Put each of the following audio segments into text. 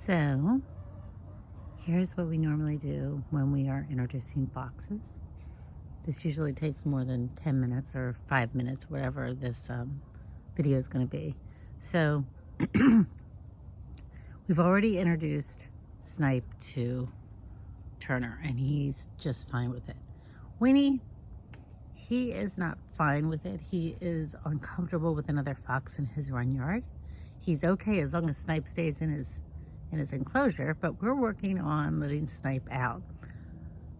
So, here's what we normally do when we are introducing foxes. This usually takes more than 10 minutes or 5 minutes, whatever this video is going to be. So, we've already introduced Snipe to Turner, and he's just fine with it. Winnie, he is not fine with it. He is uncomfortable with another fox in his run yard. He's okay as long as Snipe stays in his enclosure, but we're working on letting Snipe out.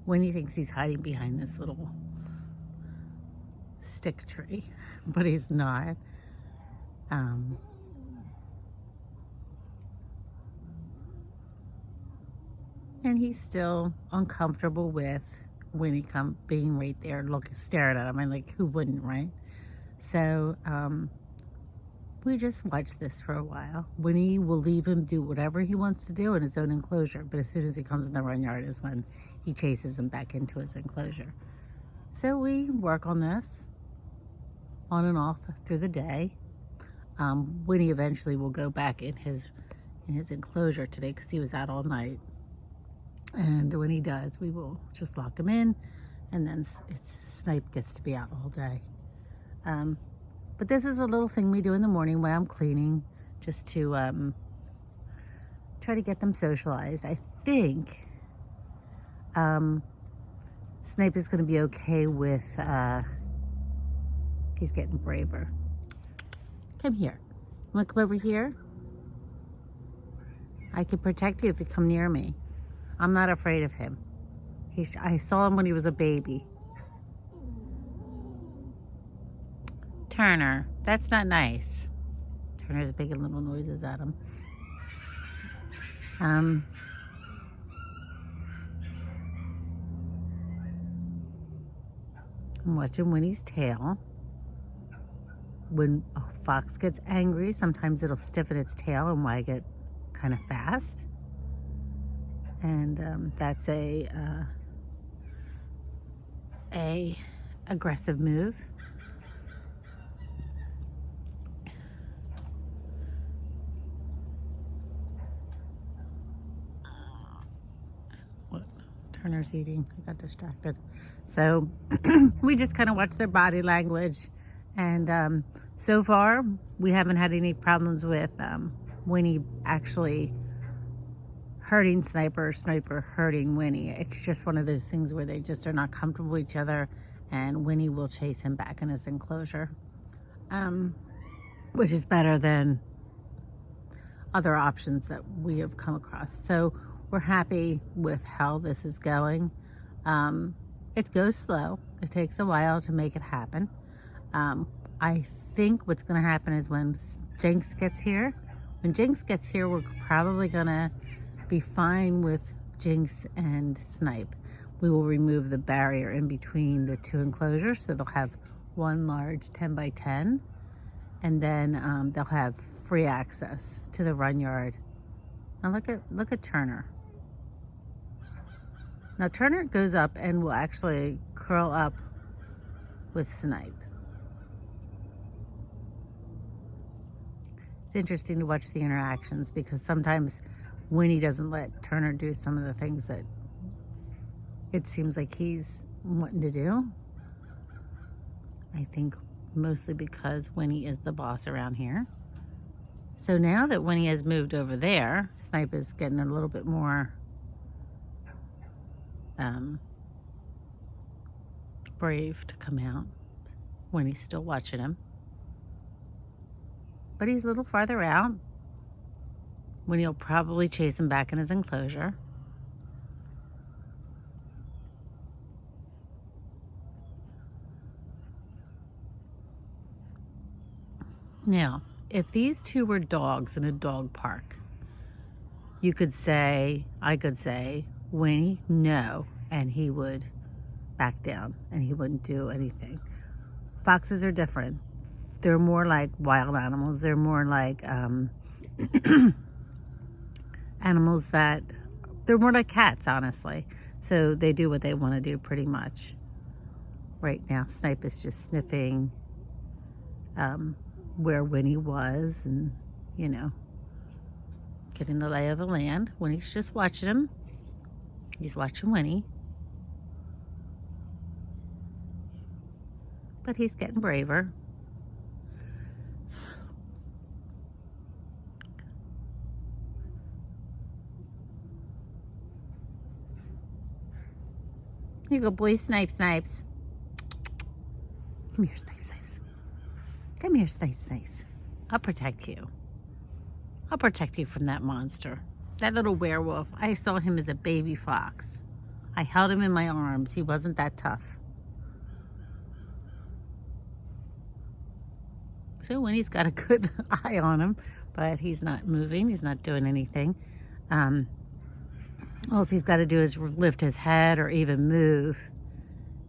Winnie thinks he's hiding behind this little stick tree, but he's not. And he's still uncomfortable with Winnie being right there, staring at him. And like, who wouldn't, right? So we just watch this for a while. Winnie will leave him do whatever he wants to do in his own enclosure, but as soon as he comes in the run yard is when he chases him back into his enclosure. So we work on this on and off through the day. Winnie eventually will go back in his enclosure today because he was out all night. And when he does, we will just lock him in, and then Snipe gets to be out all day. But this is a little thing we do in the morning while I'm cleaning, just to try to get them socialized. I think Snipe is going to be okay with, he's getting braver. Come here. You want to come over here? I can protect you if you come near me. I'm not afraid of him. I saw him when he was a baby. Turner, that's not nice. Turner's making little noises at him. I'm watching Winnie's tail. When a fox gets angry, sometimes it'll stiffen its tail and wag it kind of fast. And that's a aggressive move. What? Turner's eating. I got distracted. So we just kind of watch their body language, and so far we haven't had any problems with Winnie actually hurting Sniper hurting Winnie. It's just one of those things where they just are not comfortable with each other, and Winnie will chase him back in his enclosure, which is better than other options that we have come across. So we're happy with how this is going. It goes slow. It takes a while to make it happen. I think what's going to happen is when Jinx gets here, we're probably going to be fine with Jinx and Snipe. We will remove the barrier in between the two enclosures, so they'll have one large 10 by 10, and then they'll have free access to the run yard. Now look at Turner. Now Turner goes up and will actually curl up with Snipe. It's interesting to watch the interactions because sometimes Winnie doesn't let Turner do some of the things that it seems like he's wanting to do. I think mostly because Winnie is the boss around here. So now that Winnie has moved over there, Snipe is getting a little bit more brave to come out. Winnie's still watching him, but he's a little farther out. Winnie will probably chase him back in his enclosure. Now, if these two were dogs in a dog park, I could say, Winnie, no, and he would back down and he wouldn't do anything. Foxes are different. They're more like wild animals. They're more like animals that, they're more like cats, honestly. So they do what they want to do pretty much. Right now, Snipe is just sniffing where Winnie was and, getting the lay of the land. Winnie's just watching him. He's watching Winnie. But he's getting braver. Here you go, boy. Snipes. Come here, Snipes. Come here, Snipes. I'll protect you. I'll protect you from that monster. That little werewolf. I saw him as a baby fox. I held him in my arms. He wasn't that tough. So Winnie's got a good eye on him, but he's not moving. He's not doing anything. All he's got to do is lift his head or even move.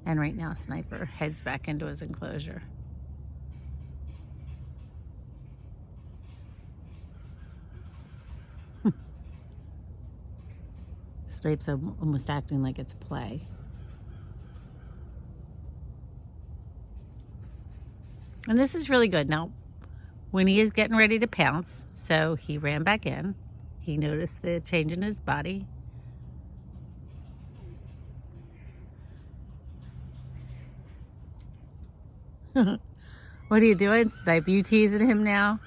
And right now, Sniper heads back into his enclosure. Snipe's almost acting like it's play. And this is really good. Now, Winnie is getting ready to pounce, so he ran back in. He noticed the change in his body. What are you doing, Snipe? You teasing him now?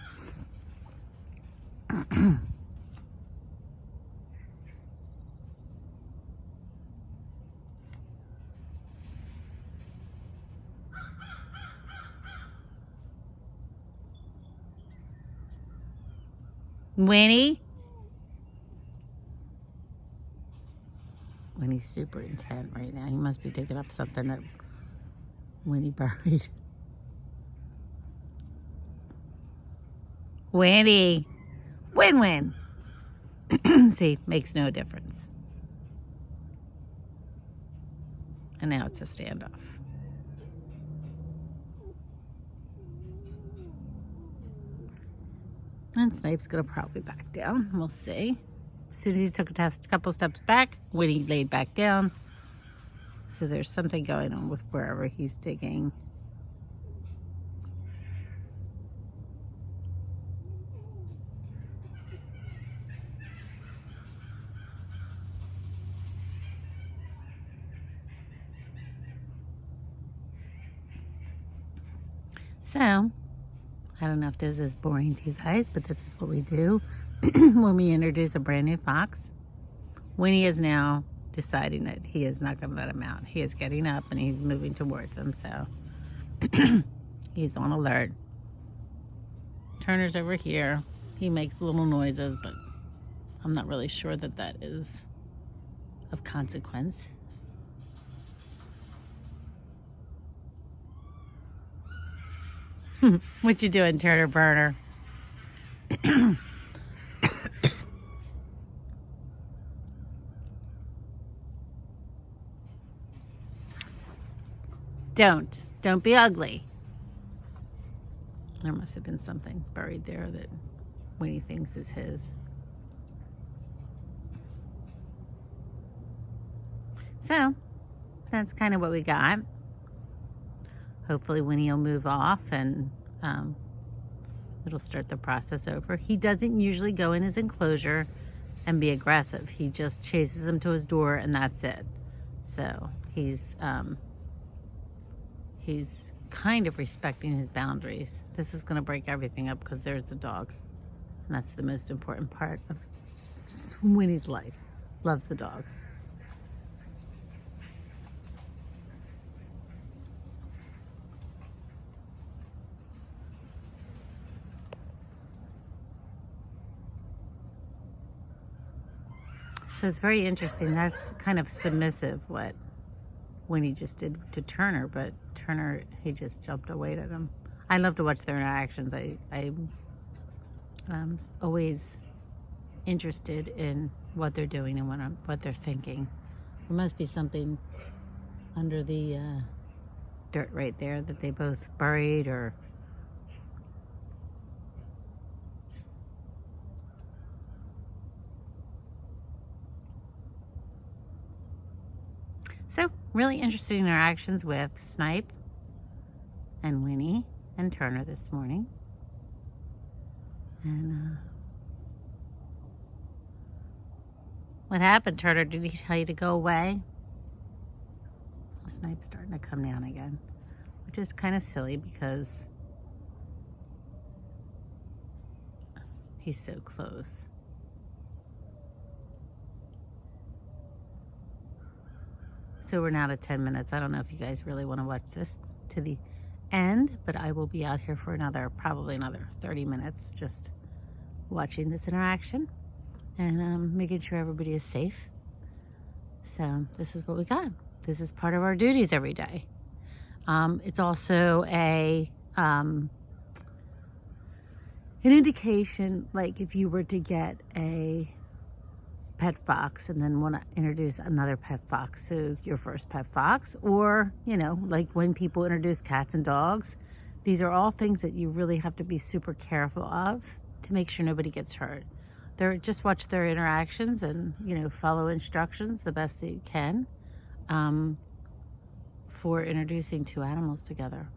Winnie? Winnie's super intent right now. He must be digging up something that Winnie buried. Winnie. Win-win. See, makes no difference. And now it's a standoff. And Snipe's gonna probably back down. We'll see. As soon as he took a couple steps back, Winnie laid back down. So there's something going on with wherever he's digging. So, I don't know if this is boring to you guys, but this is what we do when we introduce a brand new fox. Winnie is now deciding that he is not going to let him out. He is getting up and he's moving towards him, so he's on alert. Turner's over here. He makes little noises, but I'm not really sure that that is of consequence. What you doing, Turner Burner? Don't be ugly. There must have been something buried there that Winnie thinks is his. So, that's kind of what we got. Hopefully Winnie will move off and it'll start the process over. He doesn't usually go in his enclosure and be aggressive. He just chases him to his door and that's it. So he's kind of respecting his boundaries. This is going to break everything up because there's the dog. And that's the most important part of Winnie's life. Loves the dog. So it's very interesting. That's kind of submissive what Winnie just did to Turner, but Turner, he just jumped away at him. I love to watch their interactions. I'm always interested in what they're doing and what they're thinking. There must be something under the dirt right there that they both buried or... So, really interesting interactions with Snipe and Winnie and Turner this morning. And What happened, Turtle? Did he tell you to go away? The snipe's starting to come down again, which is kind of silly because he's so close. So we're now at 10 minutes. I don't know if you guys really want to watch this to the end, but I will be out here for probably another 30 minutes just watching this interaction and making sure everybody is safe. So this is what we got. This is part of our duties every day. It's also an indication, like if you were to get a pet fox and then want to introduce another pet fox, so your first pet fox, or like when people introduce cats and dogs, these are all things that you really have to be super careful of to make sure nobody gets hurt. Just watch their interactions and follow instructions the best that you can for introducing two animals together.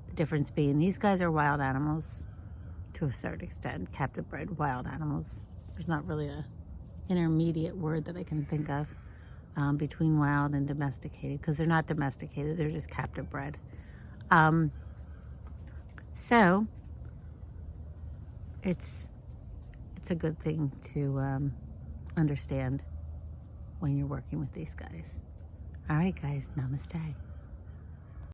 The difference being these guys are wild animals to a certain extent, captive bred wild animals. There's not really a intermediate word that I can think of between wild and domesticated, because they're not domesticated, they're just captive bred. So it's a good thing to understand when you're working with these guys. All right, guys, namaste.